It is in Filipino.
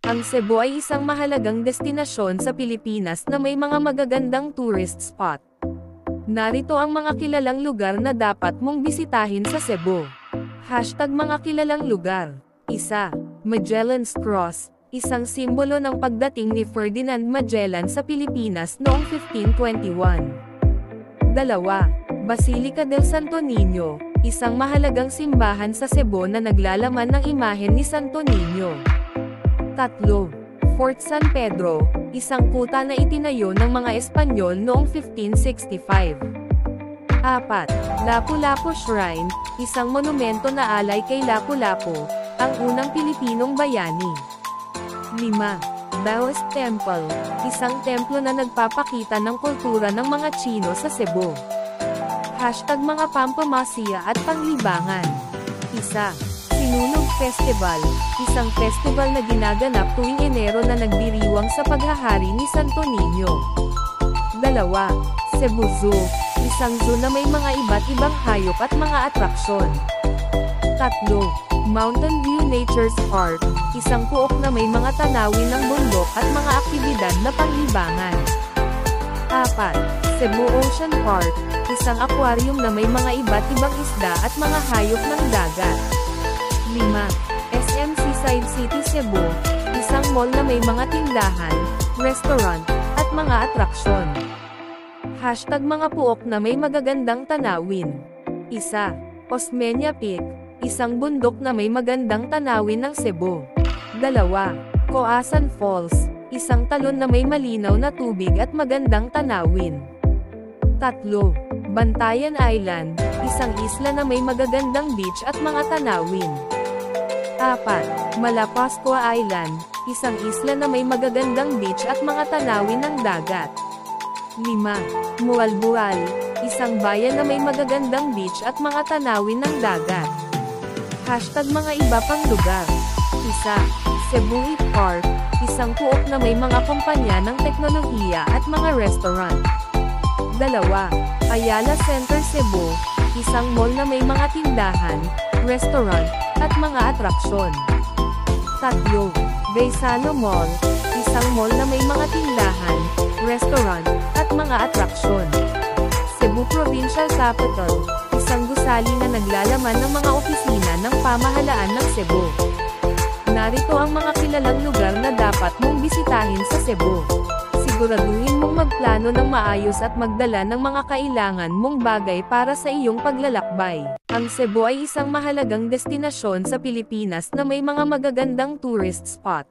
Ang Cebu ay isang mahalagang destinasyon sa Pilipinas na may mga magagandang tourist spot. Narito ang mga kilalang lugar na dapat mong bisitahin sa Cebu. Mga kilalang lugar. 1. Magellan's Cross, isang simbolo ng pagdating ni Ferdinand Magellan sa Pilipinas noong 1521. 2. Basilica del Santo Niño, isang mahalagang simbahan sa Cebu na naglalaman ng imahen ni Santo Niño. 3. Fort San Pedro, isang kuta na itinayo ng mga Espanyol noong 1565. 4. Lapu-Lapu Shrine, isang monumento na alay kay Lapu-Lapu, ang unang Pilipinong bayani. 5. Taoist Temple, isang templo na nagpapakita ng kultura ng mga Chino sa Cebu. Mga pampamasiya at panglibangan. 1. Sinulog Festival, isang festival na ginaganap tuwing Enero na nagdiriwang sa paghahari ni Santo Niño. 2. Cebu Zoo, isang zoo na may mga iba't ibang hayop at mga atraksyon. 3. Mountain View Nature's Park, isang puok na may mga tanawin ng bundok at mga aktibidad na panglibangan. 4. Cebu Ocean Park, isang aquarium na may mga iba't ibang isda at mga hayop ng dagat. 5. SM Seaside City Cebu, isang mall na may mga tindahan, restaurant, at mga atraksyon. Mga puok na may magagandang tanawin. 1. Osmeña Peak, isang bundok na may magandang tanawin ng Cebu. 2. Coasan Falls, isang talon na may malinaw na tubig at magandang tanawin. 3. Bantayan Island, isang isla na may magagandang beach at mga tanawin. 4. Malapascua Island, isang isla na may magagandang beach at mga tanawin ng dagat. 5. Mualbual, isang bayan na may magagandang beach at mga tanawin ng dagat. Mga iba pang lugar. 1. Cebu Eat Park, isang puok na may mga kumpanya ng teknolohiya at mga restaurant. 2. Ayala Center Cebu, isang mall na may mga tindahan, restaurant, at mga atraksyon. 3. Gaisano Mall, isang mall na may mga tindahan, restaurant, at mga atraksyon. Cebu Provincial Capital, isang gusali na naglalaman ng mga opisina ng pamahalaan ng Cebu. Narito ang mga kilalang lugar na dapat mong bisitahin sa Cebu. Siguraduhin mong magplano ng maayos at magdala ng mga kailangan mong bagay para sa iyong paglalakbay. Ang Cebu ay isang mahalagang destinasyon sa Pilipinas na may mga magagandang tourist spot.